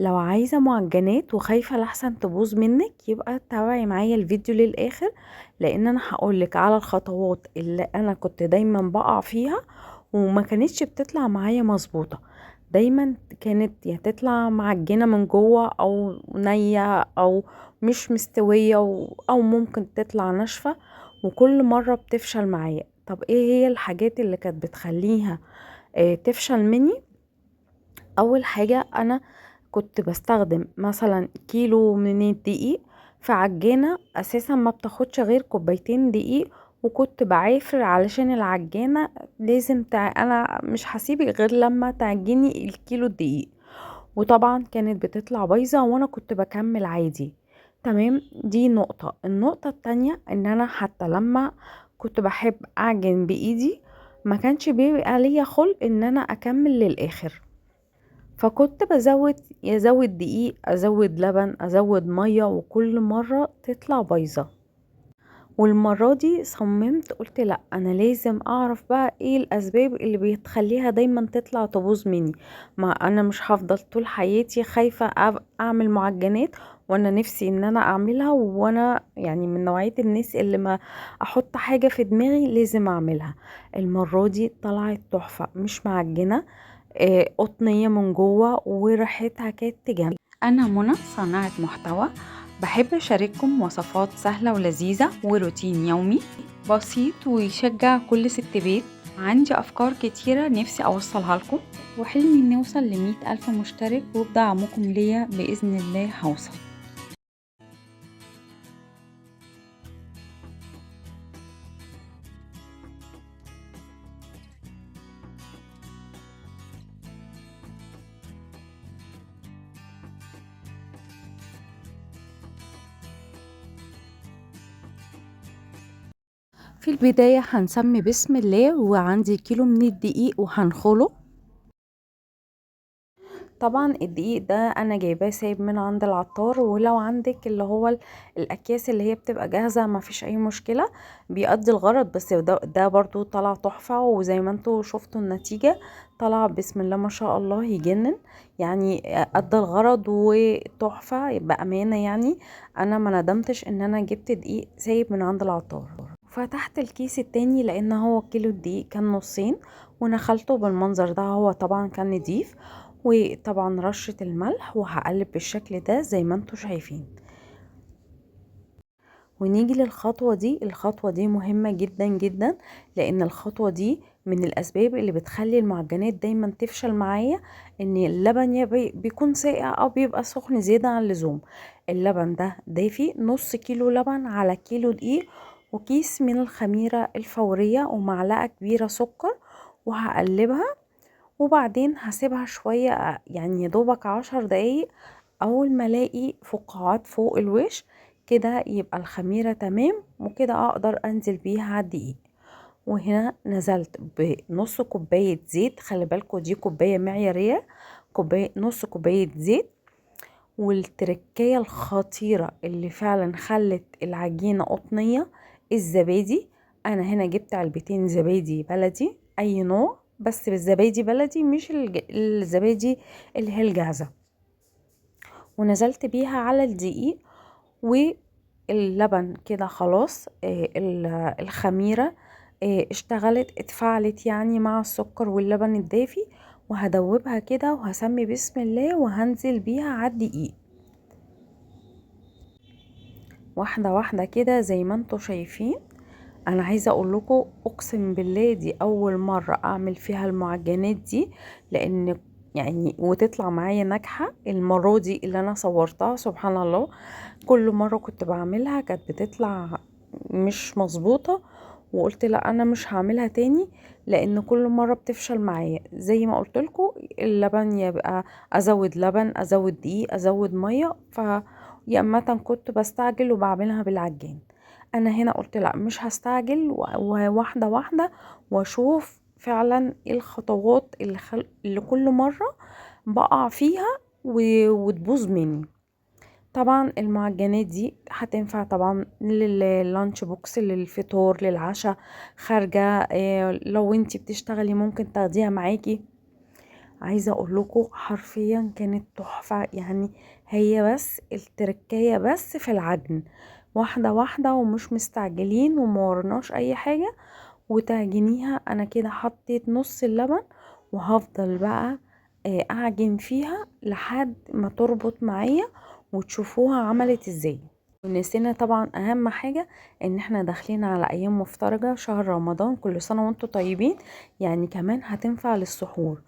لو عايزة معجنات وخايفة لحسن تبوظ منك يبقى تابعي معايا الفيديو للآخر، لان انا هقولك على الخطوات اللي انا كنت دايما بقع فيها وما كانتش بتطلع معايا مظبوطة. دايما كانت يا تطلع معجنة من جوه او نية او مش مستوية او ممكن تطلع ناشفة، وكل مرة بتفشل معايا. طب ايه هي الحاجات اللي كانت بتخليها تفشل مني؟ اول حاجة انا كنت بستخدم مثلا كيلو من الدقيق في عجانة اساسا ما بتاخدش غير كوبايتين دقيق، وكنت بعافر علشان العجانة لازم انا مش هسيبك غير لما تعجني الكيلو الدقيق. وطبعا كانت بتطلع بايظة وانا كنت بكمل عادي. تمام، دي نقطة. النقطة التانية ان انا حتى لما كنت بحب اعجن بايدي ما كانش بيبقى ليا خلق ان انا اكمل للاخر، فكنت ازود دقيق، ازود لبن، ازود مية، وكل مرة تطلع بايظة. والمرة دي صممت قلت لا، انا لازم اعرف بقى ايه الاسباب اللي بتخليها دايما تطلع تبوظ مني. ما انا مش هفضل طول حياتي خايفة اعمل معجنات وانا نفسي ان انا اعملها، وانا يعني من نوعية الناس اللي ما احط حاجة في دماغي لازم اعملها. المرة دي طلعت تحفة، مش معجنة، قطنية من جوه وريحتها كانت تجنن. أنا منى، صانعة محتوى، بحب أشارككم وصفات سهلة ولذيذة وروتين يومي بسيط ويشجع كل ست بيت. عندي أفكار كتيرة نفسي أوصلها لكم، وحلمي إني أوصل ل100,000 مشترك، وبدعمكم ليا بإذن الله هوصل. في البداية هنسمي بسم الله، وعندي كيلو من الدقيق وهنخله. طبعا الدقيق ده انا جايباه سايب من عند العطار، ولو عندك اللي هو الاكياس اللي هي بتبقى جاهزة ما فيش اي مشكلة، بيقضي الغرض. بس ده برضو طلع تحفة، وزي ما انتوا شفتوا النتيجة طلع بسم الله ما شاء الله يجنن. يعني ادى الغرض وتحفة بأمانة. يعني انا ما ندمتش ان انا جبت دقيق سايب من عند العطار. فتحت الكيس التاني لان هو كيلو الدقيق كان نصين، ونخلته بالمنظر ده. هو طبعا كان نضيف، وطبعا رشة الملح، وهقلب بالشكل ده زي ما انتوا شايفين. ونيجي للخطوة دي. الخطوة دي مهمة جدا جدا، لان الخطوة دي من الاسباب اللي بتخلي المعجنات دايما تفشل معايا، ان اللبن يا بيكون ساقع او بيبقى سخن زيادة عن اللزوم. اللبن ده دافي، نص كيلو لبن على كيلو دقيق، وكيس من الخميرة الفورية، ومعلقة كبيرة سكر، وهقلبها. وبعدين هسيبها شوية، يعني يدوبك 10 دقايق. اول ما الاقي فقاعات فوق الوش كده يبقى الخميرة تمام، وكده اقدر انزل بيها على الدقيق. وهنا نزلت بنص كوباية زيت، خلي بالكوا دي كوباية معيارية، نص كوباية زيت. والتركية الخطيرة اللي فعلا خلت العجينة قطنية، الزبادي. انا هنا جبت علبتين زبادي بلدي اي نوع، بس بالزبادي بلدي مش الزبادي اللي هي الجاهزة. ونزلت بيها على الدقيق واللبن كده خلاص. الخميرة اشتغلت، اتفعلت يعني مع السكر واللبن الدافي. وهدوبها كده وهسمي بسم الله، وهنزل بيها على الدقيق واحدة واحدة كده زي ما انتوا شايفين. انا عايزة اقول لكم اقسم بالله دي اول مرة اعمل فيها المعجنات دي، لان يعني وتطلع معايا ناجحة. المرة دي اللي انا صورتها سبحان الله، كل مرة كنت بعملها كانت بتطلع مش مظبوطة. وقلت لا، انا مش هعملها تاني، لان كل مرة بتفشل معايا. زي ما قلت لكم اللبن يبقى ازود لبن، ازود دقيق، ازود مية. يا اما كنت بستعجل وبعملها بالعجان. انا هنا قلت لا، مش هستعجل، وواحده واحده، واشوف فعلا ايه الخطوات اللي كل مره بقع فيها وتبوظ مني. طبعا المعجنات دي هتنفع طبعا لللانش بوكس، للفطور، للعشاء، خارجه. لو انتي بتشتغلي ممكن تاخديها معاكي. عايزة اقول لكم حرفيا كانت تحفة يعني. هي بس التركية بس في العجن، واحدة واحدة ومش مستعجلين وما ورناش اي حاجة. وتعجنيها، انا كده حطيت نص اللبن وهفضل بقى اعجن فيها لحد ما تربط معايا وتشوفوها عملت ازاي. ونسينا طبعا اهم حاجة، ان احنا داخلين على ايام مفترجة شهر رمضان، كل سنة وانتم طيبين. يعني كمان هتنفع للسحور.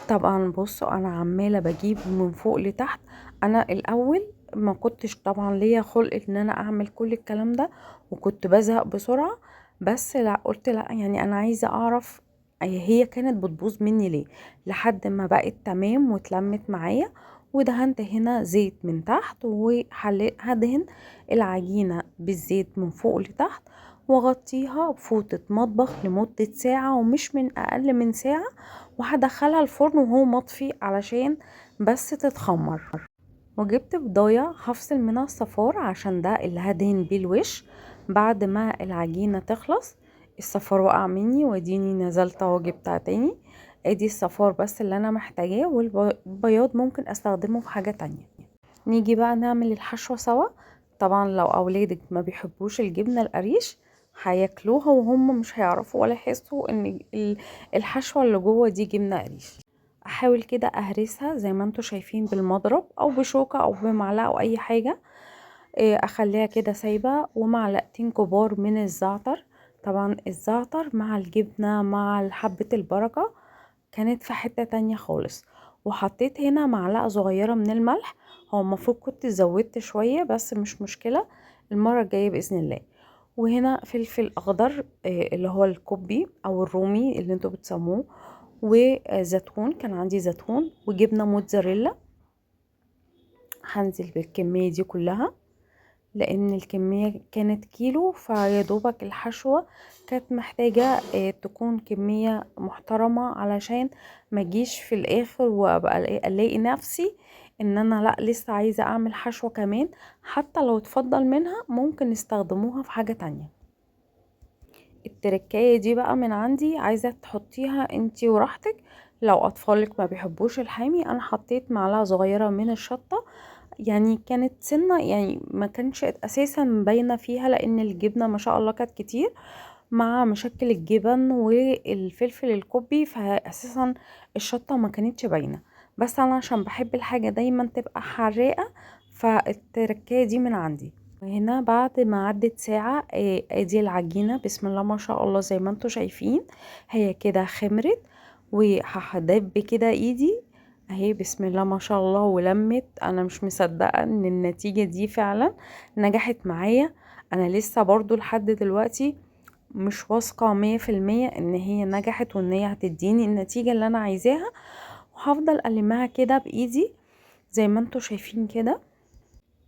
طبعا بصوا انا عمالة بجيب من فوق لتحت. انا الاول ما كنتش طبعا ليا خلق ان انا اعمل كل الكلام ده، وكنت بزهق بسرعة. بس لا، قلت لا، يعني انا عايزة اعرف هي كانت بتبوظ مني ليه. لحد ما بقت تمام واتلمت معايا. ودهنت هنا زيت من تحت، وهدهن العجينة بالزيت من فوق لتحت، واغطيها بفوطة مطبخ لمدة ساعة ومش من اقل من ساعة. وهدخلها الفرن وهو مطفي علشان بس تتخمر. وجبت بضاية هفصل منها الصفار عشان ده اللي هدهن بيه الوش بعد ما العجينة تخلص. الصفار وقع مني واديني نزلت اهو جبتها تاني. ادي الصفار بس اللي انا محتاجاه، والبياض ممكن استخدمه في حاجة تانية. نيجي بقى نعمل الحشوة سوا. طبعا لو اولادك ما بيحبوش الجبنة القريش هياكلوها وهم مش هيعرفوا ولا يحسوا ان الحشوة اللي جوه دي جبنة قريش. احاول كده اهرسها زي ما انتوا شايفين بالمضرب او بشوكة او بمعلقة او اي حاجة. اخليها كده سايبة، ومعلقتين كبار من الزعتر. طبعا الزعتر مع الجبنة مع حبة البركة كانت في حتة تانية خالص. وحطيت هنا معلقة صغيرة من الملح. هو المفروض كنت زودت شوية بس مش مشكلة، المرة الجاية بإذن الله. وهنا فلفل أخضر اللي هو الكوبي أو الرومي اللي انتوا بتسموه. وزيتون، كان عندي زيتون وجبنة موتزاريلا. هنزل بالكمية دي كلها لان الكمية كانت كيلو، فيادوبك الحشوة كانت محتاجة تكون كمية محترمة علشان ما اجيش في الاخر وابقى الاقي نفسي ان انا لا لسه عايزة اعمل حشوة كمان. حتى لو اتفضل منها ممكن يستخدموها في حاجة تانية. التركية دي بقى من عندي، عايزة تحطيها انتي وراحتك. لو اطفالك ما بيحبوش الحامي، انا حطيت معلقة صغيرة من الشطة. يعني كانت سنة، يعني ما كانش اساسا باينة فيها لان الجبنة ما شاء الله كانت كتير مع مشكل الجبن والفلفل الكوبي، فاساسا الشطة ما كانتش باينة. بس انا عشان بحب الحاجة دايما تبقى حراقة، فالتركية دي من عندي. هنا بعد ما عدت ساعة ادي العجينة بسم الله ما شاء الله زي ما انتوا شايفين. هي كده خمرت، وهدب كده ايدي اهي بسم الله ما شاء الله ولمت. انا مش مصدقة ان النتيجة دي فعلا نجحت معايا. انا لسه برضو لحد دلوقتي مش واثقة 100% ان هي نجحت وان هي هتديني النتيجة اللي انا عايزاها. وهفضل ألمها كده بايدي زي ما انتوا شايفين كده.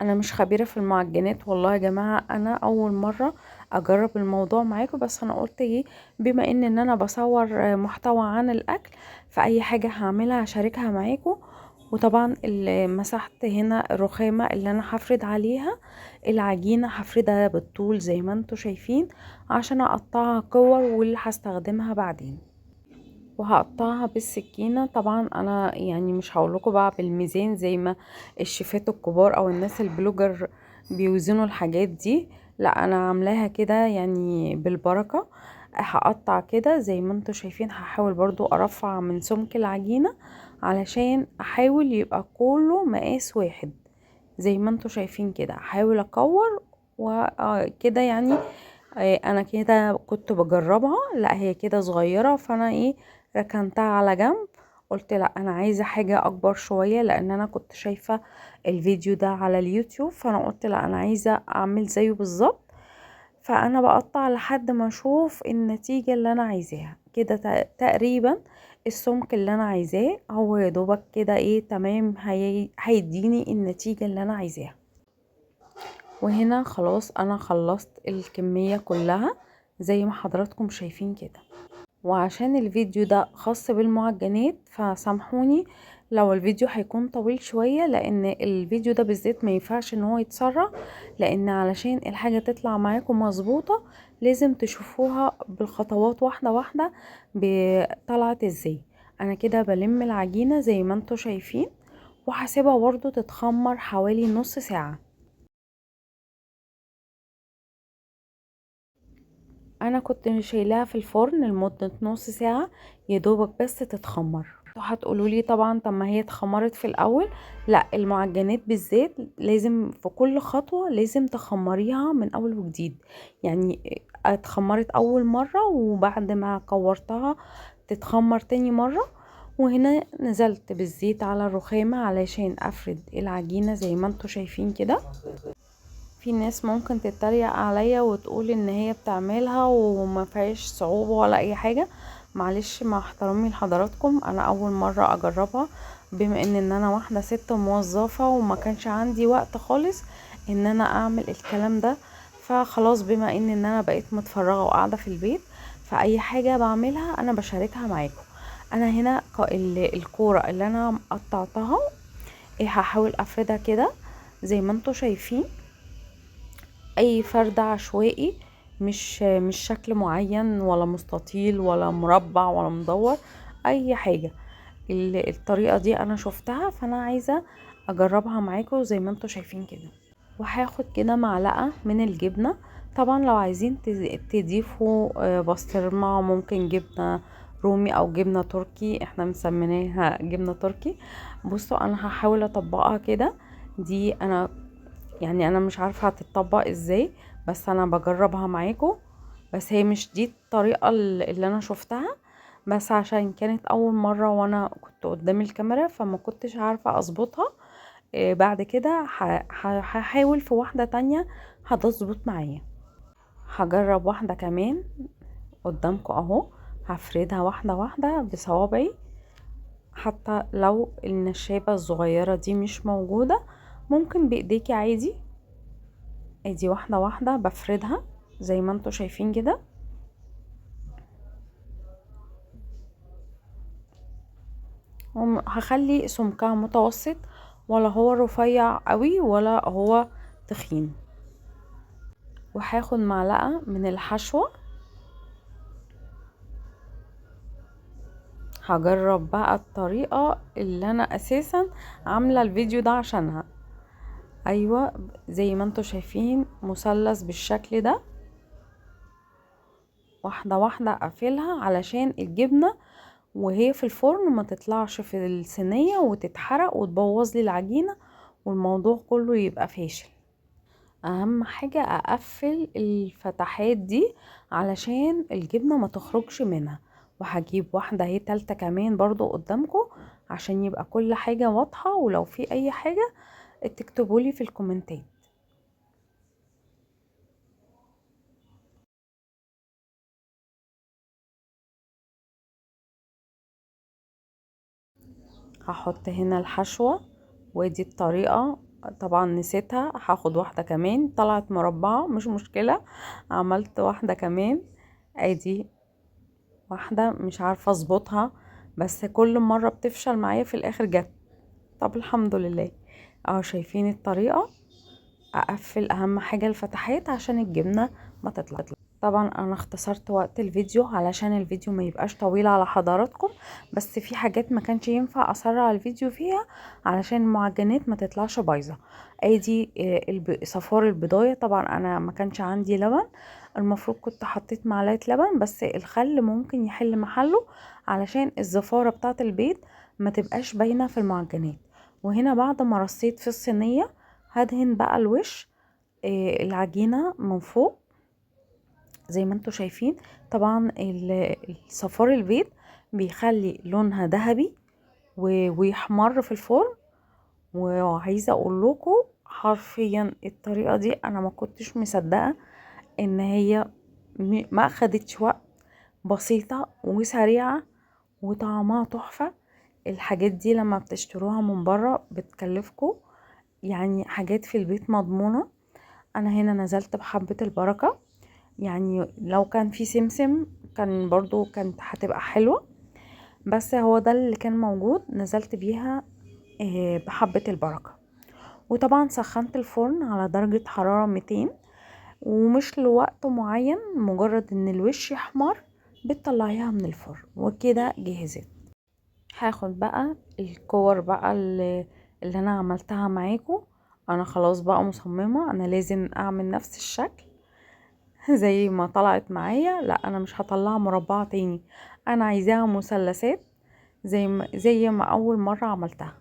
انا مش خبيرة في المعجنات والله يا جماعة، انا اول مرة اجرب الموضوع معاكم. بس انا قلت ايه، بما ان انا بصور محتوى عن الاكل، فاي حاجة هعملها هشاركها معاكم. وطبعا مسحت هنا الرخامة اللي انا هفرد عليها العجينة، هفردها بالطول زي ما انتوا شايفين عشان اقطعها كور واللي هستخدمها بعدين. وهقطعها بالسكينة. طبعا انا يعني مش هقولكوا بقى بالميزان زي ما الشيفات الكبار او الناس البلوجر بيوزنوا الحاجات دي. لا، انا عاملاها كده يعني بالبركة. هقطع كده زي ما انتوا شايفين. هحاول برضو ارفع من سمك العجينة علشان احاول يبقى كله مقاس واحد زي ما انتوا شايفين كده. هحاول اكور وكده يعني. انا كده كنت بجربها، لا هي كده صغيرة، فانا ايه ركنتها على جنب. قلت لا انا عايزة حاجة اكبر شوية لان انا كنت شايفة الفيديو ده على اليوتيوب، فانا قلت لا انا عايزة اعمل زيه بالظبط. فانا بقطع لحد ما اشوف النتيجة اللي انا عايزاها كده. تقريبا السمك اللي انا عايزاه هو يا دوبك كده ايه تمام، هيديني النتيجة اللي انا عايزاها. وهنا خلاص انا خلصت الكمية كلها زي ما حضراتكم شايفين كده. وعشان الفيديو ده خاص بالمعجنات فسامحوني لو الفيديو هيكون طويل شوية، لان الفيديو ده بالذات ما ينفعش ان هو يتسرع، لان علشان الحاجة تطلع معاكم مظبوطة لازم تشوفوها بالخطوات واحدة واحدة طلعت ازاي. انا كده بلم العجينة زي ما انتوا شايفين، وهسيبها برضو تتخمر حوالي نص ساعة. انا كنت شايلاها في الفرن لمدة نص ساعة يدوبك بس تتخمر. هتقولولي طبعا طب ما هي اتخمرت في الاول. لا، المعجنات بالذات لازم في كل خطوة لازم تخمريها من اول وجديد. يعني اتخمرت اول مرة وبعد ما كورتها تتخمر تاني مرة. وهنا نزلت بالزيت على الرخامة علشان افرد العجينة زي ما انتوا شايفين كده. في ناس ممكن تتريق عليا وتقول ان هي بتعملها وما فيهاش صعوبة ولا اي حاجة. معلش، مع احترامي لحضراتكم، انا اول مرة اجربها، بما ان انا واحدة ست موظفة وما كانش عندي وقت خالص ان انا اعمل الكلام ده. فخلاص بما ان انا بقيت متفرغة وقاعدة في البيت، فاي حاجة بعملها انا بشاركها معاكم. انا هنا الكورة اللي انا قطعتها، هحاول افردها كده زي ما انتوا شايفين. اي فرد عشوائي، مش شكل معين ولا مستطيل ولا مربع ولا مدور، اي حاجة. الطريقة دي انا شفتها فانا عايزة اجربها معاكم زي ما انتوا شايفين كده. وهاخد كده معلقة من الجبنة. طبعا لو عايزين تضيفوا بسطرمة، ممكن جبنة رومي او جبنة تركي، احنا مسميناها جبنة تركي. بصوا انا هحاول اطبقها كده. دي انا مش عارفة هتطبق ازاي، بس انا بجربها معاكم. بس هي مش دي الطريقة اللي انا شفتها، بس عشان كانت اول مرة وانا كنت قدام الكاميرا فما كنتش عارفة اظبطها. بعد كده هحاول في واحدة تانية هتظبط معايا. هجرب واحدة كمان قدامكم اهو. هفردها واحدة واحدة بصوابعي، حتى لو النشابة الصغيرة دي مش موجودة ممكن بايديكي عادي. ادي واحدة واحدة بفردها زي ما انتوا شايفين كده. هخلي سمكها متوسط، ولا هو رفيع قوي ولا هو تخين. وهاخد معلقة من الحشوة. هجرب بقى الطريقة اللي انا اساسا عاملة الفيديو ده عشانها. ايوه، زي ما انتوا شايفين مثلث بالشكل ده. واحدة واحدة اقفلها علشان الجبنة وهي في الفرن ما تطلعش في الصينية وتتحرق وتبوظ لي العجينة والموضوع كله يبقى فاشل. اهم حاجة اقفل الفتحات دي علشان الجبنة ما تخرجش منها. وهجيب واحدة اهي تالتة كمان برضو قدامكم عشان يبقى كل حاجة واضحة، ولو في اي حاجة تكتبولي في الكومنتات. هحط هنا الحشوة، ودي الطريقة. طبعا نسيتها، هاخد واحدة كمان طلعت مربعة مش مشكلة. عملت واحدة كمان. ادي واحدة مش عارفة اظبطها، بس كل مرة بتفشل معايا في الاخر جت. طب الحمد لله. اهو شايفين الطريقة. اقفل اهم حاجة الفتحات عشان الجبنة ما تطلع. طبعا انا اختصرت وقت الفيديو علشان الفيديو ما يبقاش طويل على حضراتكم، بس في حاجات ما كانش ينفع اسرع الفيديو فيها علشان المعجنات ما تطلعش بايظه. ادي صفار البضايه. طبعا انا ما كانش عندي لبن، المفروض كنت حطيت معلقه لبن، بس الخل ممكن يحل محله علشان الزفاره بتاعه البيض ما تبقاش باينه في المعجنات. وهنا بعد ما رصيت في الصينيه هدهن بقى الوش العجينه من فوق زي ما انتوا شايفين. طبعا صفار البيض بيخلي لونها ذهبي ويحمر في الفرن. وعايزه اقول لكم حرفيا الطريقه دي انا ما كنتش مصدقه ان هي ما اخدتش وقت، بسيطه وسريعه وطعمها تحفه. الحاجات دي لما بتشتروها من بره بتكلفكم، يعني حاجات في البيت مضمونه. انا هنا نزلت بحبه البركه، يعني لو كان في سمسم كان برضو كانت هتبقى حلوة، بس هو ده اللي كان موجود نزلت بيها بحبة البركة. وطبعا سخنت الفرن على درجة حرارة 200 ومش لوقت معين، مجرد ان الوش يحمر بتطلعيها من الفرن وكده جهزت. هاخد بقى الكور بقى اللي انا عملتها معاكم. انا خلاص بقى مصممة انا لازم اعمل نفس الشكل زي ما طلعت معايا. لا انا مش هطلعها مربعة تاني، انا عايزاها مثلثات زي ما اول مرة عملتها.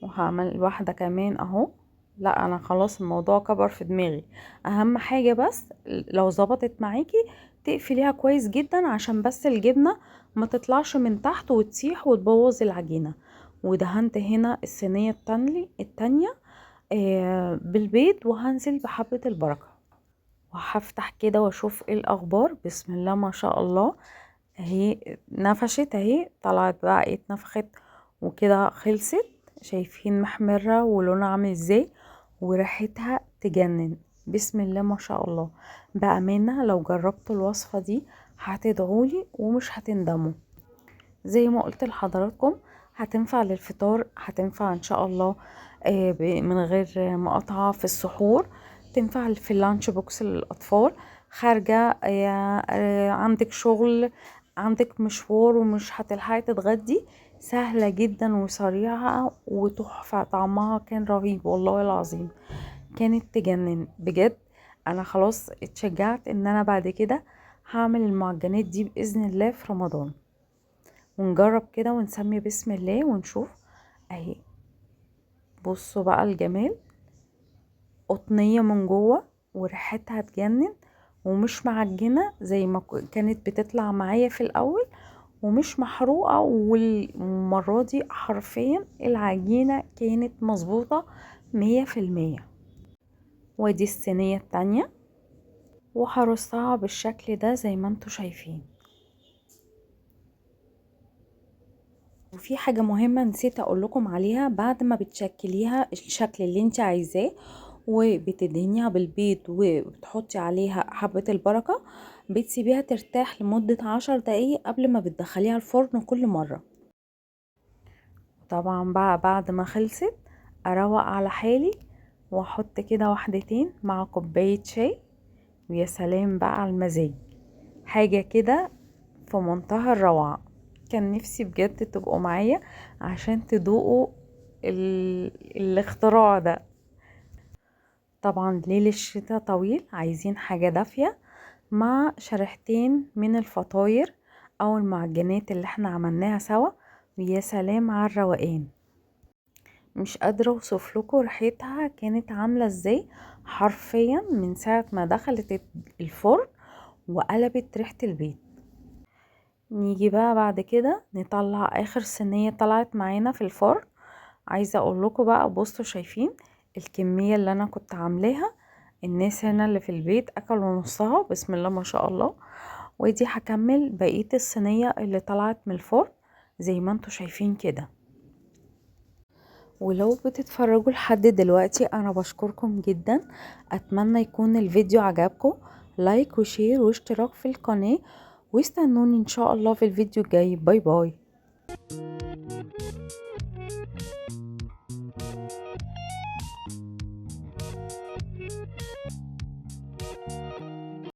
وهعمل واحدة كمان اهو. لا انا خلاص الموضوع كبر في دماغي. اهم حاجة بس لو ظبطت معاكي تقفليها كويس جدا عشان بس الجبنة ما تطلعش من تحت وتسيح وتبوظ العجينة. ودهنت هنا الصينية التانية بالبيض، وهنزل بحبة البركة وهفتح كده واشوف ايه الاخبار. بسم الله ما شاء الله، اهي نفشت اهي، طلعت بقى ايه اتنفخت وكده خلصت. شايفين محمرة ولونها عامل ازاي وريحتها تجنن. بسم الله ما شاء الله. بأمانة لو جربتوا الوصفة دي هتدعولي ومش هتندموا. زي ما قلت لحضراتكم هتنفع للفطار، هتنفع ان شاء الله من غير مقاطعة في السحور، تنفع في اللانش بوكس للأطفال. خارجة عندك شغل، عندك مشوار ومش هتلحقي تتغدي، سهلة جدا وسريعة وتحفة. طعمها كان رهيب والله العظيم، كانت تجنن بجد. انا خلاص اتشجعت ان انا بعد كده هعمل المعجنات دي بإذن الله في رمضان. ونجرب كده ونسمي بسم الله ونشوف اهي. بصوا بقى الجمال، قطنية من جوه وريحتها تجنن ومش معجنة زي ما كانت بتطلع معايا في الاول، ومش محروقة. والمرة دي حرفيا العجينة كانت مظبوطة 100%. ودي الصينية التانية وهرصها بالشكل ده زي ما انتوا شايفين. وفي حاجة مهمة نسيت اقول لكم عليها، بعد ما بتشكليها الشكل اللي انت عايزاه وبتدهنيها بالبيض وبتحطي عليها حبة البركة، بتسيبيها ترتاح لمدة 10 دقايق قبل ما بتدخليها الفرن كل مرة. طبعا بقى بعد ما خلصت اروق على حالي واحط كده واحدتين مع كوباية شاي، ويا سلام بقى على المزاج. حاجة كده في منتهى الروعة. كان نفسي بجد تبقوا معايا عشان تدوقوا الاختراع ده. طبعا ليل الشتاء طويل، عايزين حاجة دافية مع شريحتين من الفطاير او المعجنات اللي احنا عملناها سوا. ويا سلام على الروقان، مش قادرة اوصف لكم ريحتها كانت عاملة ازاي. حرفيا من ساعة ما دخلت الفرن وقلبت ريحة البيت. نيجي بقى بعد كده نطلع اخر صينية طلعت معانا في الفرن. عايزة اقول لكم بقى، بصوا شايفين الكمية اللي انا كنت عاملاها؟ الناس هنا اللي في البيت اكلوا نصها بسم الله ما شاء الله. ودي هكمل بقية الصينية اللي طلعت من الفرن زي ما انتوا شايفين كده. ولو بتتفرجوا لحد دلوقتي انا بشكركم جدا. اتمنى يكون الفيديو عجبكم. لايك وشير واشتراك في القناة، واستنوني ان شاء الله في الفيديو الجاي. باي باي.